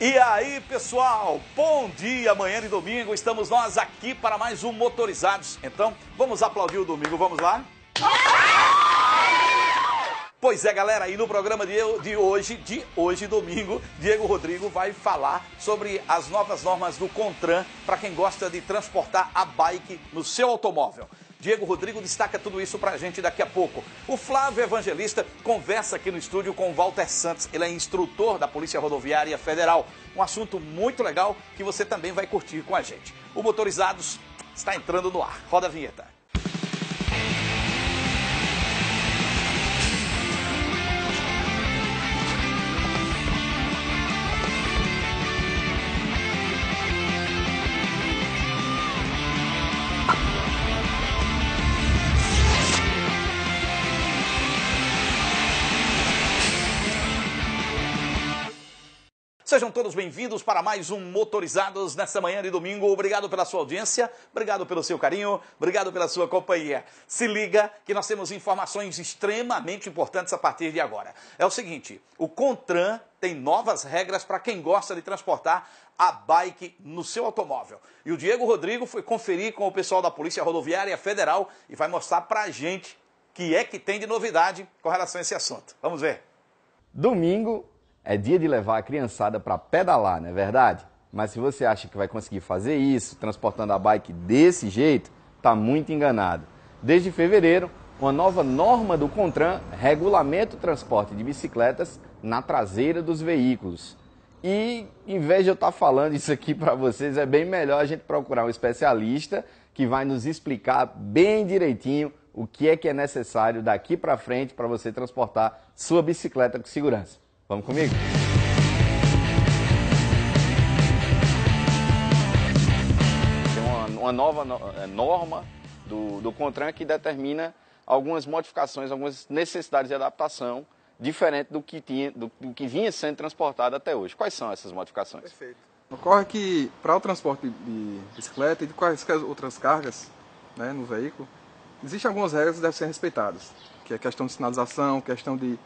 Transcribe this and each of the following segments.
E aí, pessoal, bom dia, amanhã de domingo, estamos nós aqui para mais um Motorizados. Então, vamos aplaudir o domingo, vamos lá? Pois é, galera, e no programa de hoje, domingo, Diego Rodrigo vai falar sobre as novas normas do CONTRAN para quem gosta de transportar a bike no seu automóvel. Diego Rodrigo destaca tudo isso pra gente daqui a pouco. O Flávio Evangelista conversa aqui no estúdio com o Walter Santos. Ele é instrutor da Polícia Rodoviária Federal. Um assunto muito legal que você também vai curtir com a gente. O Motorizados está entrando no ar. Roda a vinheta. Sejam todos bem-vindos para mais um Motorizados nessa manhã de domingo. Obrigado pela sua audiência, obrigado pelo seu carinho, obrigado pela sua companhia. Se liga que nós temos informações extremamente importantes a partir de agora. É o seguinte, o CONTRAN tem novas regras para quem gosta de transportar a bike no seu automóvel. E o Diego Rodrigo foi conferir com o pessoal da Polícia Rodoviária Federal e vai mostrar para a gente o que tem de novidade com relação a esse assunto. Vamos ver. Domingo é dia de levar a criançada para pedalar, não é verdade? Mas se você acha que vai conseguir fazer isso, transportando a bike desse jeito, está muito enganado. Desde fevereiro, uma nova norma do CONTRAN regulamenta o transporte de bicicletas na traseira dos veículos. E, em vez de eu estar falando isso aqui para vocês, é bem melhor a gente procurar um especialista que vai nos explicar bem direitinho o que é necessário daqui para frente para você transportar sua bicicleta com segurança. Vamos comigo? Tem uma nova norma do CONTRAN que determina algumas modificações, algumas necessidades de adaptação diferente do que vinha sendo transportado até hoje. Quais são essas modificações? Perfeito. Ocorre que para o transporte de bicicleta e de quaisquer outras cargas, né, no veículo, existem algumas regras que devem ser respeitadas, que é questão de sinalização, questão de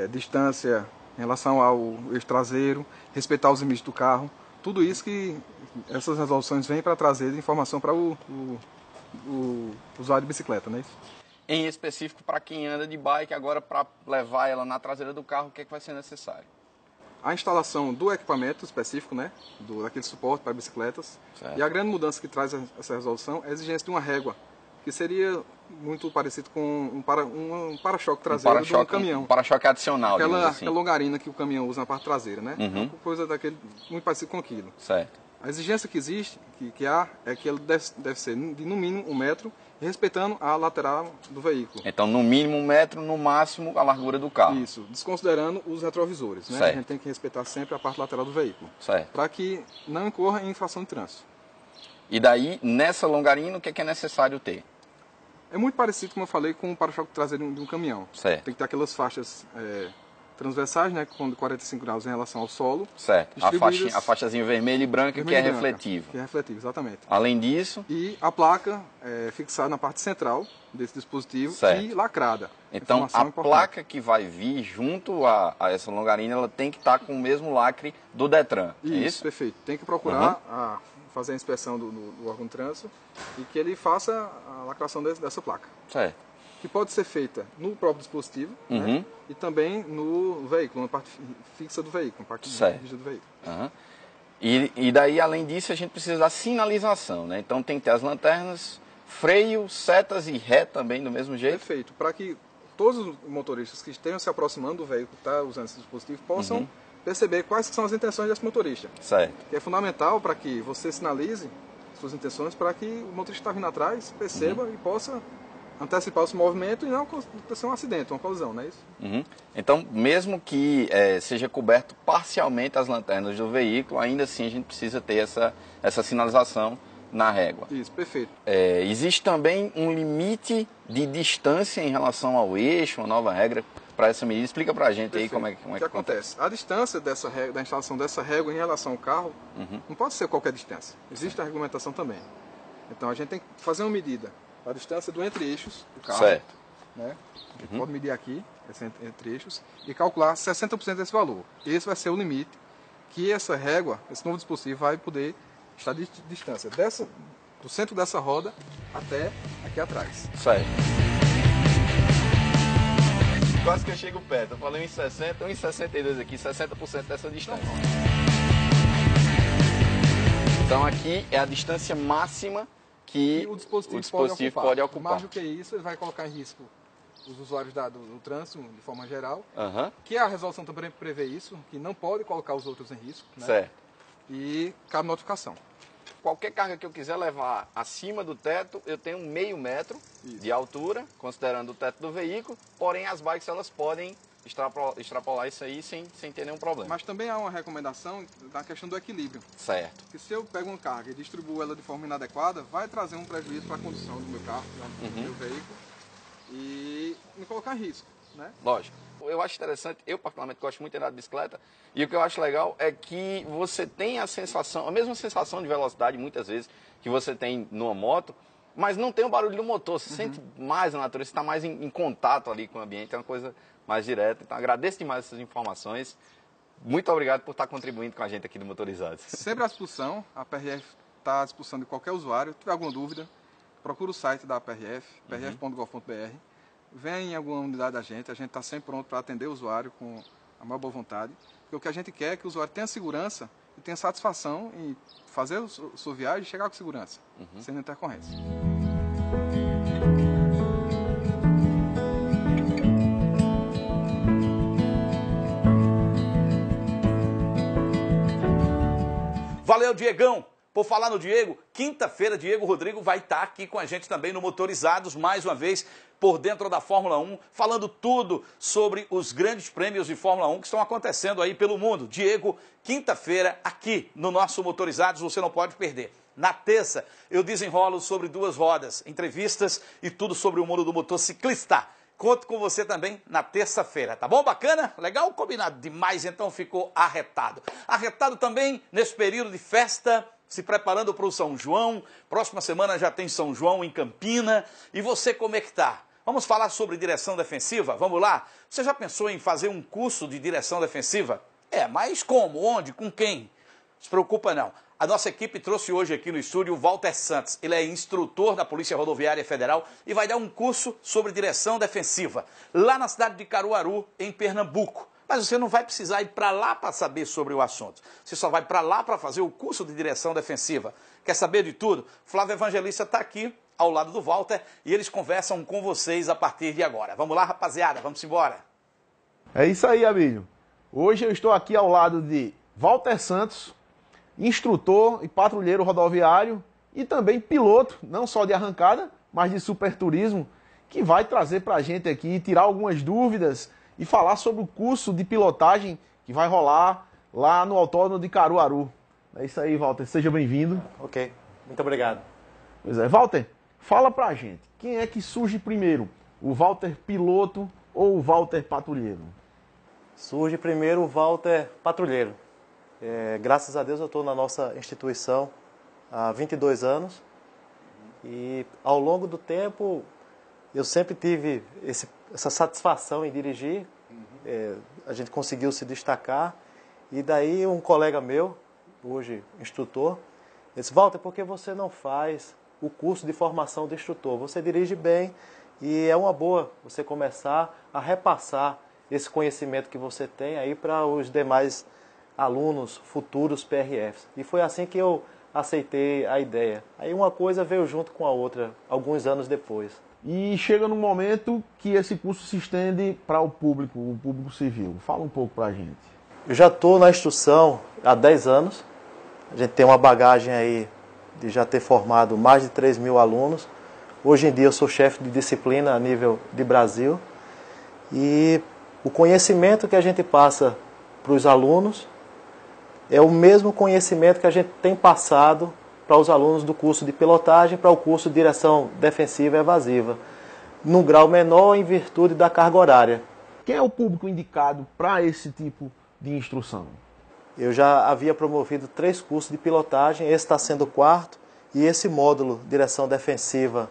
distância em relação ao eixo traseiro, respeitar os limites do carro, tudo isso que essas resoluções vêm para trazer de informação para o usuário de bicicleta, não é isso? Em específico, para quem anda de bike, agora para levar ela na traseira do carro, o que é que vai ser necessário? A instalação do equipamento específico, né, daquele suporte para bicicletas, certo. E a grande mudança que traz essa resolução é a exigência de uma régua, que seria muito parecido com um para-choque traseiro de um caminhão. Um para-choque adicional, aquela assim. longarina que o caminhão usa na parte traseira, né? Uhum. Uma coisa daquele, muito parecido com aquilo. Certo. A exigência que existe, que há, é que ele deve ser de no mínimo 1 metro, respeitando a lateral do veículo. Então, no mínimo 1 metro, no máximo a largura do carro. Isso, desconsiderando os retrovisores, né? Certo. A gente tem que respeitar sempre a parte lateral do veículo. Certo. Para que não incorra em infração de trânsito. E daí, nessa longarina, o que é necessário ter? É muito parecido, como eu falei, com o para-choque traseiro de um caminhão. Certo. Tem que ter aquelas faixas transversais, né, com 45 graus em relação ao solo. Certo. A faixazinha vermelha e branca que é refletiva. Que é refletiva, exatamente. Além disso... E a placa fixada na parte central desse dispositivo, certo. E lacrada. Então, a placa que vai vir junto a essa longarina, ela tem que estar com o mesmo lacre do Detran. Isso, perfeito. Tem que procurar fazer a inspeção do órgão de trânsito e que ele faça a lacração dessa placa. Certo. Que pode ser feita no próprio dispositivo, né? E também no veículo, na parte fixa do veículo, na parte rígida do veículo. E daí, além disso, a gente precisa da sinalização, né? Então tem que ter as lanternas, freio, setas e ré também do mesmo jeito. Perfeito, para que todos os motoristas que estejam se aproximando do veículo que está usando esse dispositivo possam perceber quais são as intenções desse motorista. Certo. Que é fundamental para que você sinalize suas intenções para que o motorista que está vindo atrás perceba e possa antecipar o seu movimento e não acontecer um acidente, uma colisão, não é isso? Então, mesmo que seja coberto parcialmente as lanternas do veículo, ainda assim a gente precisa ter essa sinalização na régua. Isso, perfeito. Existe também um limite de distância em relação ao eixo, uma nova regra para essa medida. Explica para a gente aí como é que acontece. A distância da instalação dessa régua em relação ao carro não pode ser qualquer distância. Existe a regulamentação também. Então a gente tem que fazer uma medida a distância do entre-eixos do carro. Certo. Né? A gente pode medir aqui, esse entre-eixos, e calcular 60% desse valor. Esse vai ser o limite que essa régua, esse novo dispositivo vai poder estar de distância do centro dessa roda até aqui atrás. Certo. Quase que eu chego perto. Eu falei 1,60, 1,62 aqui, 60% dessa distância. Então aqui é a distância máxima que o dispositivo pode ocupar. Mais do que isso, ele vai colocar em risco os usuários do trânsito, de forma geral, que a resolução também prevê isso, que não pode colocar os outros em risco. Né? Certo. E cabe notificação. Qualquer carga que eu quiser levar acima do teto, eu tenho 0,5 metro de altura, considerando o teto do veículo, porém as bikes elas podem extrapolar isso aí sem ter nenhum problema. Mas também há uma recomendação da questão do equilíbrio. Certo. Que se eu pego uma carga e distribuo ela de forma inadequada, vai trazer um prejuízo para a condução do meu carro, do meu veículo, e me colocar em risco, né? Lógico. Eu acho interessante, eu particularmente gosto muito de andar de bicicleta, e o que eu acho legal é que você tem a mesma sensação de velocidade, muitas vezes, que você tem numa moto, mas não tem o barulho do motor, você sente mais a natureza, você está mais em contato ali com o ambiente, é uma coisa mais direta. Então agradeço demais essas informações, muito obrigado por estar contribuindo com a gente aqui do Motorizados. Sempre à disposição, a PRF está à disposição de qualquer usuário, se tiver alguma dúvida, procura o site da PRF, prf.gov.br, venha em alguma unidade da gente, a gente está sempre pronto para atender o usuário com a maior boa vontade, porque o que a gente quer é que o usuário tenha segurança e tenha satisfação em fazer a sua viagem e chegar com segurança, sem intercorrência. Valeu, Diegão! Por falar no Diego, quinta-feira, Diego Rodrigo vai estar aqui com a gente também no Motorizados, mais uma vez, por dentro da Fórmula 1, falando tudo sobre os grandes prêmios de Fórmula 1 que estão acontecendo aí pelo mundo. Diego, quinta-feira, aqui no nosso Motorizados, você não pode perder. Na terça, eu desenrolo sobre duas rodas, entrevistas e tudo sobre o mundo do motociclista. Conto com você também na terça-feira, tá bom? Bacana? Legal? Combinado demais, então ficou arretado. Arretado também nesse período de festa, se preparando para o São João. Próxima semana já tem São João em Campina. E você, como é que tá? Vamos falar sobre direção defensiva? Vamos lá? Você já pensou em fazer um curso de direção defensiva? Mas como? Onde? Com quem? Não se preocupa não. A nossa equipe trouxe hoje aqui no estúdio o Walter Santos. Ele é instrutor da Polícia Rodoviária Federal e vai dar um curso sobre direção defensiva, lá na cidade de Caruaru, em Pernambuco. Mas você não vai precisar ir para lá para saber sobre o assunto. Você só vai para lá para fazer o curso de direção defensiva. Quer saber de tudo? Flávio Evangelista está aqui, ao lado do Walter, e eles conversam com vocês a partir de agora. Vamos lá, rapaziada, vamos embora. É isso aí, Abílio. Hoje eu estou aqui ao lado de Walter Santos, instrutor e patrulheiro rodoviário e também piloto, não só de arrancada, mas de superturismo, que vai trazer para a gente aqui, tirar algumas dúvidas e falar sobre o curso de pilotagem que vai rolar lá no Autódromo de Caruaru. É isso aí, Walter. Seja bem-vindo. Ok, muito obrigado. Pois é, Walter, fala pra gente, quem é que surge primeiro? O Walter piloto ou o Walter patrulheiro? Surge primeiro o Walter patrulheiro. Graças a Deus eu estou na nossa instituição há 22 anos e ao longo do tempo eu sempre tive essa satisfação em dirigir. A gente conseguiu se destacar e daí um colega meu, hoje instrutor, disse: Walter, por que você não faz o curso de formação de instrutor? Você dirige bem e é uma boa você começar a repassar esse conhecimento que você tem aí para os demais alunos futuros PRFs. E foi assim que eu aceitei a ideia. Aí uma coisa veio junto com a outra, alguns anos depois. E chega num momento que esse curso se estende para o público civil. Fala um pouco para a gente. Eu já estou na instrução há 10 anos. A gente tem uma bagagem aí de já ter formado mais de 3.000 alunos. Hoje em dia eu sou chefe de disciplina a nível de Brasil. E o conhecimento que a gente passa para os alunos é o mesmo conhecimento que a gente tem passado para os alunos do curso de pilotagem, para o curso de direção defensiva e evasiva, num grau menor em virtude da carga horária. Quem é o público indicado para esse tipo de instrução? Eu já havia promovido 3 cursos de pilotagem, esse está sendo o 4º, e esse módulo direção defensiva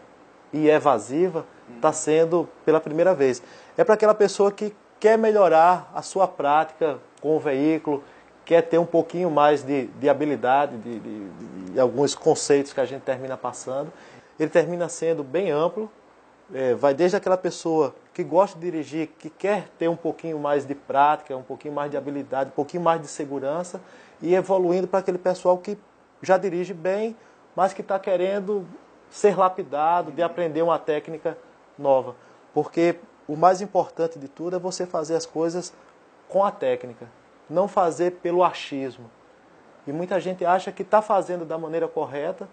e evasiva está sendo pela primeira vez. É para aquela pessoa que quer melhorar a sua prática com o veículo, quer ter um pouquinho mais de habilidade, de alguns conceitos que a gente termina passando. Ele termina sendo bem amplo, vai desde aquela pessoa que gosta de dirigir, que quer ter um pouquinho mais de prática, um pouquinho mais de habilidade, um pouquinho mais de segurança, e evoluindo para aquele pessoal que já dirige bem, mas que está querendo ser lapidado, de aprender uma técnica nova. Porque o mais importante de tudo é você fazer as coisas com a técnica, não fazer pelo achismo. E muita gente acha que está fazendo da maneira correta,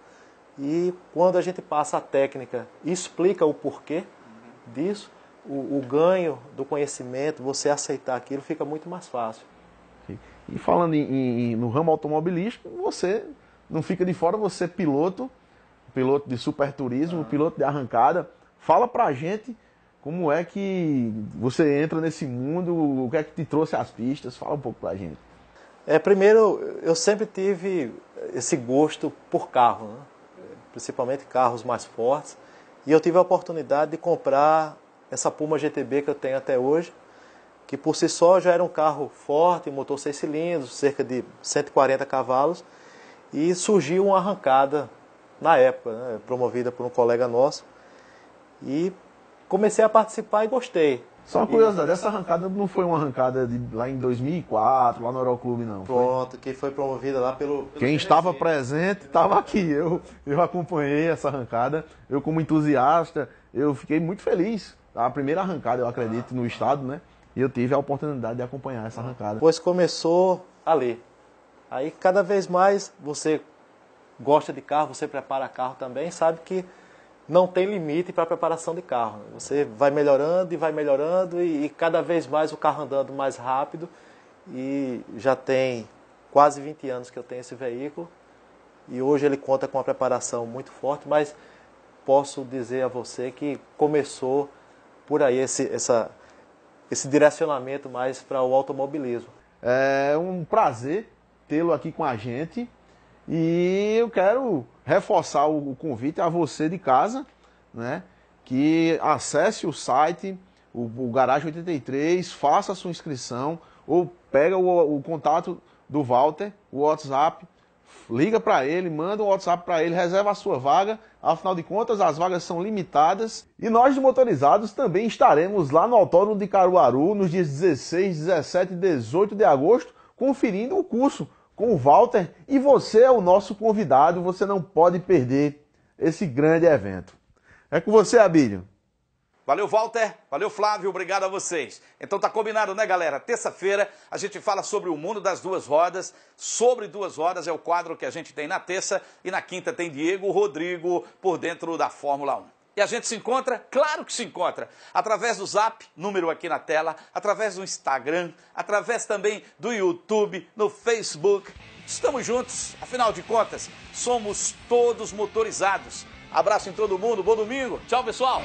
e quando a gente passa a técnica e explica o porquê disso, o ganho do conhecimento, você aceitar aquilo, fica muito mais fácil. E falando no ramo automobilístico, você não fica de fora, você é piloto de superturismo, piloto de arrancada. Fala pra gente como é que você entra nesse mundo, o que é que te trouxe às pistas, fala um pouco pra gente. Primeiro, eu sempre tive esse gosto por carro, né? Principalmente carros mais fortes, e eu tive a oportunidade de comprar essa Puma GTB que eu tenho até hoje, que por si só já era um carro forte, motor 6 cilindros, cerca de 140 cavalos, e surgiu uma arrancada na época, né, promovida por um colega nosso, e comecei a participar e gostei. Só uma curiosidade, essa arrancada não foi uma arrancada lá em 2004, lá no Aeroclube, não? Pronto, que foi promovida lá pelo Quem estava presente estava aqui. Eu acompanhei essa arrancada. Eu, como entusiasta, eu fiquei muito feliz. A primeira arrancada, eu acredito, no estado, né? E eu tive a oportunidade de acompanhar essa arrancada. Pois começou ali. Aí, cada vez mais, você gosta de carro, você prepara carro também, sabe que não tem limite para a preparação de carro. Você vai melhorando e cada vez mais o carro andando mais rápido. E já tem quase 20 anos que eu tenho esse veículo. E hoje ele conta com uma preparação muito forte, mas posso dizer a você que começou por aí esse direcionamento mais para o automobilismo. É um prazer tê-lo aqui com a gente. E eu quero reforçar o convite a você de casa, né, que acesse o site, o Garagem 83, faça a sua inscrição, ou pega o contato do Walter, o WhatsApp, liga para ele, manda um WhatsApp para ele, reserva a sua vaga, afinal de contas as vagas são limitadas. E nós de Motorizados também estaremos lá no Autódromo de Caruaru nos dias 16, 17 e 18 de agosto, conferindo o curso com o Walter, e você é o nosso convidado, você não pode perder esse grande evento. É com você, Abílio. Valeu, Walter. Valeu, Flávio. Obrigado a vocês. Então tá combinado, né, galera? Terça-feira a gente fala sobre o mundo das duas rodas. Sobre duas rodas é o quadro que a gente tem na terça, e na quinta tem Diego Rodrigo por dentro da Fórmula 1. E a gente se encontra? Claro que se encontra. Através do Zap, número aqui na tela, através do Instagram, através também do YouTube, no Facebook. Estamos juntos, afinal de contas, somos todos motorizados. Abraço em todo mundo, bom domingo. Tchau, pessoal.